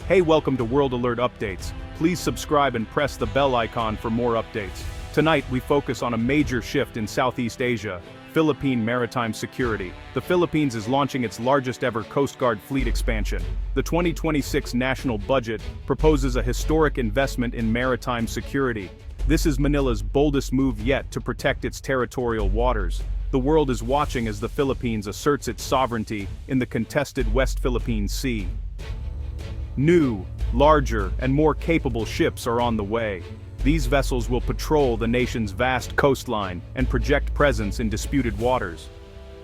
Hey, welcome to World Alert Updates. Please subscribe and press the bell icon for more updates. Tonight we focus on a major shift in Southeast Asia, Philippine maritime security. The Philippines is launching its largest ever Coast Guard fleet expansion. The 2026 national budget proposes a historic investment in maritime security. This is Manila's boldest move yet to protect its territorial waters. The world is watching as the Philippines asserts its sovereignty in the contested West Philippine Sea. New, larger, and more capable ships are on the way. These vessels will patrol the nation's vast coastline and project presence in disputed waters.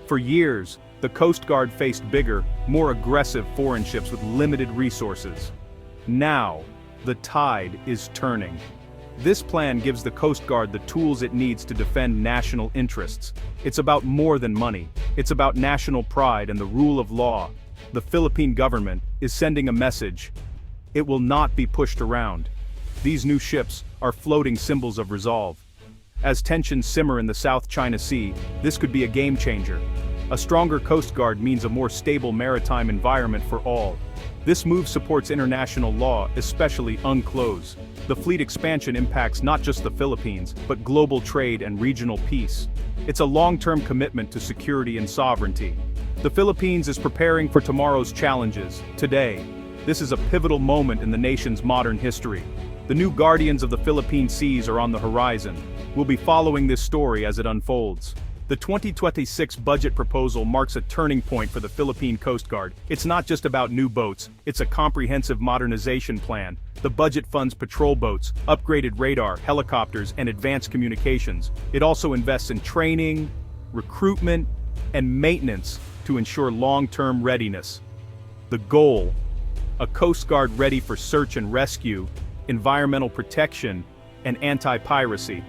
For years, the Coast Guard faced bigger, more aggressive foreign ships with limited resources. Now, the tide is turning. This plan gives the Coast Guard the tools it needs to defend national interests. It's about more than money. It's about national pride and the rule of law. The Philippine government is sending a message. It will not be pushed around. These new ships are floating symbols of resolve. As tensions simmer in the South China Sea, this could be a game changer. A stronger Coast Guard means a more stable maritime environment for all. This move supports international law, especially UNCLOS. The fleet expansion impacts not just the Philippines, but global trade and regional peace. It's a long-term commitment to security and sovereignty. The Philippines is preparing for tomorrow's challenges, today. This is a pivotal moment in the nation's modern history. The new guardians of the Philippine seas are on the horizon. We'll be following this story as it unfolds. The 2026 budget proposal marks a turning point for the Philippine Coast Guard. It's not just about new boats, it's a comprehensive modernization plan. The budget funds patrol boats, upgraded radar, helicopters, and advanced communications. It also invests in training, recruitment, and maintenance to ensure long-term readiness. The goal: a Coast Guard ready for search and rescue, environmental protection, and anti-piracy.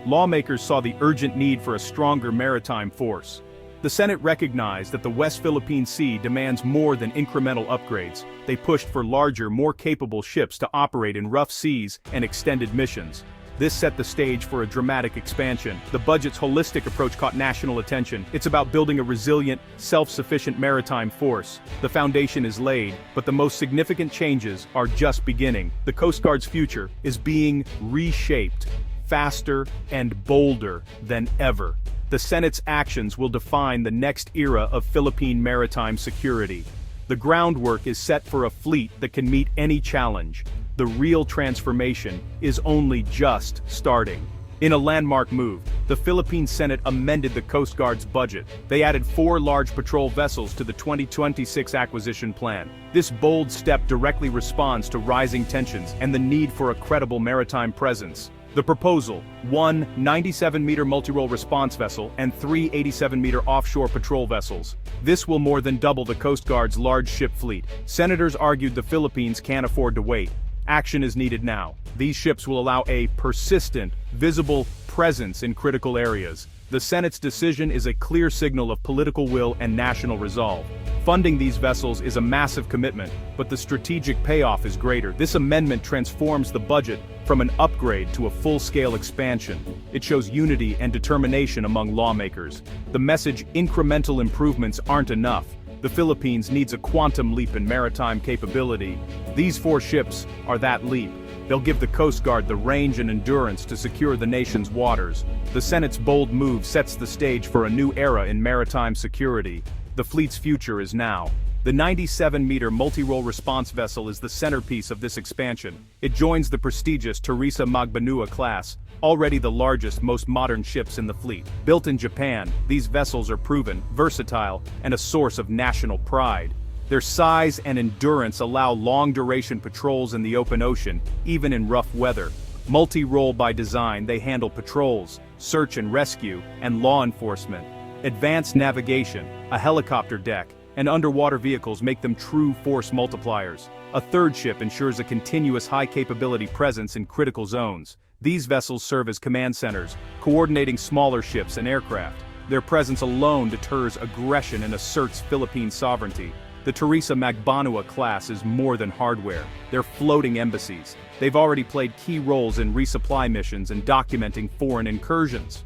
Lawmakers saw the urgent need for a stronger maritime force. The Senate recognized that the West Philippine Sea demands more than incremental upgrades. They pushed for larger, more capable ships to operate in rough seas and extended missions. This set the stage for a dramatic expansion. The budget's holistic approach caught national attention. It's about building a resilient, self-sufficient maritime force. The foundation is laid, but the most significant changes are just beginning. The Coast Guard's future is being reshaped, faster and bolder than ever. The Senate's actions will define the next era of Philippine maritime security. The groundwork is set for a fleet that can meet any challenge. The real transformation is only just starting. In a landmark move, the Philippine Senate amended the Coast Guard's budget. They added 4 large patrol vessels to the 2026 acquisition plan. This bold step directly responds to rising tensions and the need for a credible maritime presence. The proposal: 1 97-meter multi-role response vessel and 3 87-meter offshore patrol vessels. This will more than double the Coast Guard's large ship fleet. Senators argued the Philippines can't afford to wait. Action is needed now. These ships will allow a persistent, visible presence in critical areas. The Senate's decision is a clear signal of political will and national resolve. Funding these vessels is a massive commitment, but the strategic payoff is greater. This amendment transforms the budget from an upgrade to a full-scale expansion. It shows unity and determination among lawmakers. The message: incremental improvements aren't enough. The Philippines needs a quantum leap in maritime capability. These 4 ships are that leap. They'll give the Coast Guard the range and endurance to secure the nation's waters. The Senate's bold move sets the stage for a new era in maritime security. The fleet's future is now. The 97-meter multi-role response vessel is the centerpiece of this expansion. It joins the prestigious Teresa Magbanua-class, already the largest, most modern ships in the fleet. Built in Japan, these vessels are proven, versatile, and a source of national pride. Their size and endurance allow long-duration patrols in the open ocean, even in rough weather. Multi-role by design, they handle patrols, search and rescue, and law enforcement. Advanced navigation, a helicopter deck, and underwater vehicles make them true force multipliers. A third ship ensures a continuous high-capability presence in critical zones. These vessels serve as command centers, coordinating smaller ships and aircraft. Their presence alone deters aggression and asserts Philippine sovereignty. The Teresa Magbanua-class is more than hardware. They're floating embassies. They've already played key roles in resupply missions and documenting foreign incursions.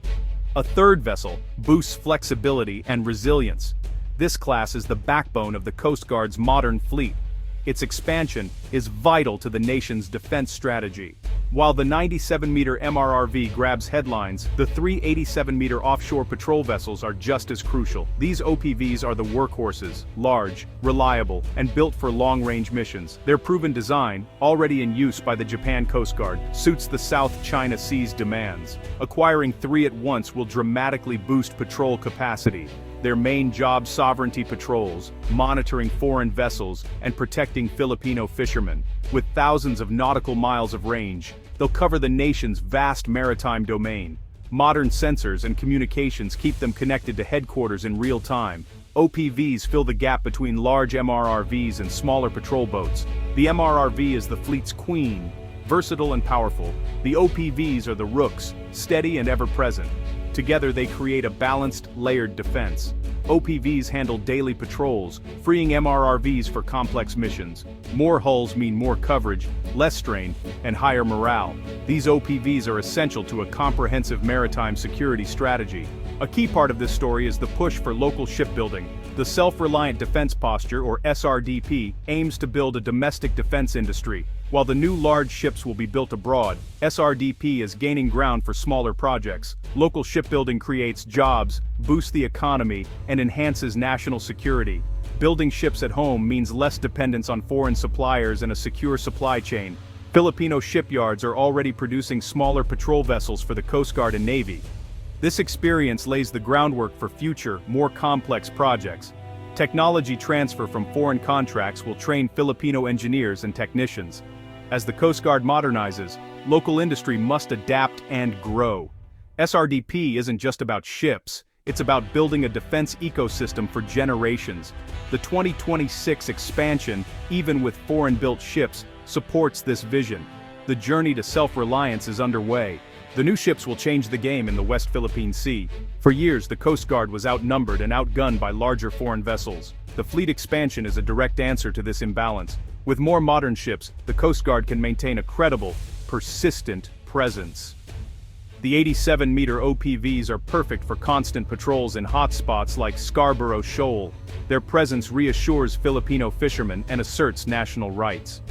A third vessel boosts flexibility and resilience. This class is the backbone of the Coast Guard's modern fleet. its expansion is vital to the nation's defense strategy. While the 97-meter MRRV grabs headlines, the 387-meter offshore patrol vessels are just as crucial. These OPVs are the workhorses, large, reliable, and built for long-range missions. Their proven design, already in use by the Japan Coast Guard, suits the South China Sea's demands. Acquiring 3 at once will dramatically boost patrol capacity. Their main job: sovereignty patrols, monitoring foreign vessels, and protecting Filipino fishermen. With thousands of nautical miles of range, they'll cover the nation's vast maritime domain. Modern sensors and communications keep them connected to headquarters in real time. OPVs fill the gap between large MRRVs and smaller patrol boats. The MRRV is the fleet's queen, versatile and powerful. The OPVs are the rooks, steady and ever-present. Together they create a balanced, layered defense. OPVs handle daily patrols, freeing MRRVs for complex missions. More hulls mean more coverage, less strain, and higher morale. These OPVs are essential to a comprehensive maritime security strategy. A key part of this story is the push for local shipbuilding. The Self-Reliant Defense Posture, or SRDP, aims to build a domestic defense industry. While the new large ships will be built abroad, SRDP is gaining ground for smaller projects. Local shipbuilding creates jobs, boosts the economy, and enhances national security. Building ships at home means less dependence on foreign suppliers and a secure supply chain. Filipino shipyards are already producing smaller patrol vessels for the Coast Guard and Navy. This experience lays the groundwork for future, more complex projects. Technology transfer from foreign contracts will train Filipino engineers and technicians. As the Coast Guard modernizes, local industry must adapt and grow. SRDP isn't just about ships, it's about building a defense ecosystem for generations. The 2026 expansion, even with foreign-built ships, supports this vision. The journey to self-reliance is underway. The new ships will change the game in the West Philippine Sea. For years, the Coast Guard was outnumbered and outgunned by larger foreign vessels. The fleet expansion is a direct answer to this imbalance. With more modern ships, the Coast Guard can maintain a credible, persistent presence. The 87-meter OPVs are perfect for constant patrols in hotspots like Scarborough Shoal. Their presence reassures Filipino fishermen and asserts national rights.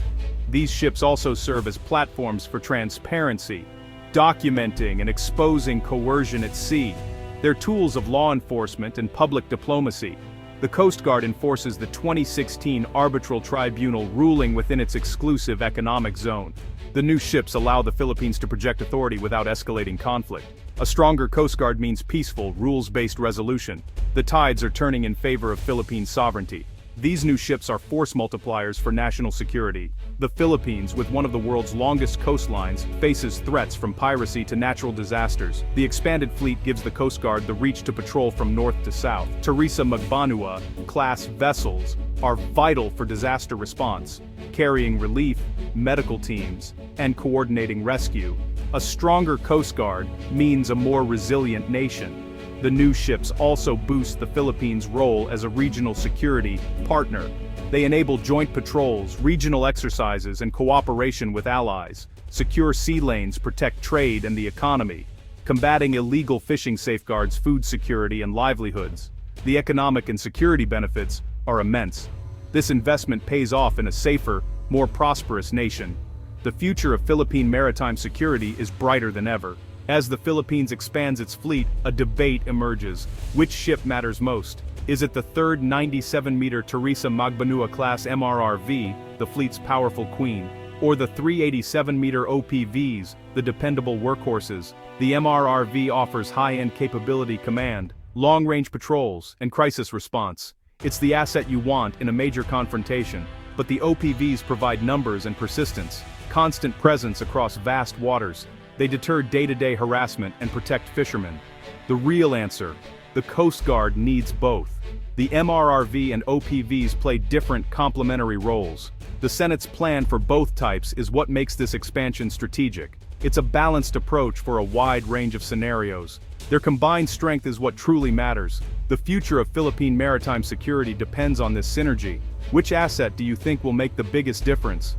These ships also serve as platforms for transparency, documenting and exposing coercion at sea. They're tools of law enforcement and public diplomacy. The Coast Guard enforces the 2016 Arbitral Tribunal ruling within its exclusive economic zone. The new ships allow the Philippines to project authority without escalating conflict. A stronger Coast Guard means peaceful, rules-based resolution. The tides are turning in favor of Philippine sovereignty. These new ships are force multipliers for national security. The Philippines, with one of the world's longest coastlines, faces threats from piracy to natural disasters. The expanded fleet gives the Coast Guard the reach to patrol from north to south. Teresa Magbanua-class vessels are vital for disaster response, carrying relief, medical teams, and coordinating rescue. A stronger Coast Guard means a more resilient nation. The new ships also boost the Philippines' role as a regional security partner. They enable joint patrols, regional exercises, and cooperation with allies. Secure sea lanes protect trade and the economy. Combating illegal fishing safeguards food security and livelihoods. The economic and security benefits are immense. This investment pays off in a safer, more prosperous nation. The future of Philippine maritime security is brighter than ever. As the Philippines expands its fleet, a debate emerges. Which ship matters most? Is it the third 97-meter Teresa Magbanua-class MRRV, the fleet's powerful queen, or the 387-meter OPVs, the dependable workhorses? The MRRV offers high-end capability command, long-range patrols, and crisis response. It's the asset you want in a major confrontation, but the OPVs provide numbers and persistence, constant presence across vast waters. They deter day-to-day harassment and protect fishermen. The real answer: the Coast Guard needs both. The MRRV and OPVs play different complementary roles. The Senate's plan for both types is what makes this expansion strategic. It's a balanced approach for a wide range of scenarios. Their combined strength is what truly matters. The future of Philippine maritime security depends on this synergy. Which asset do you think will make the biggest difference?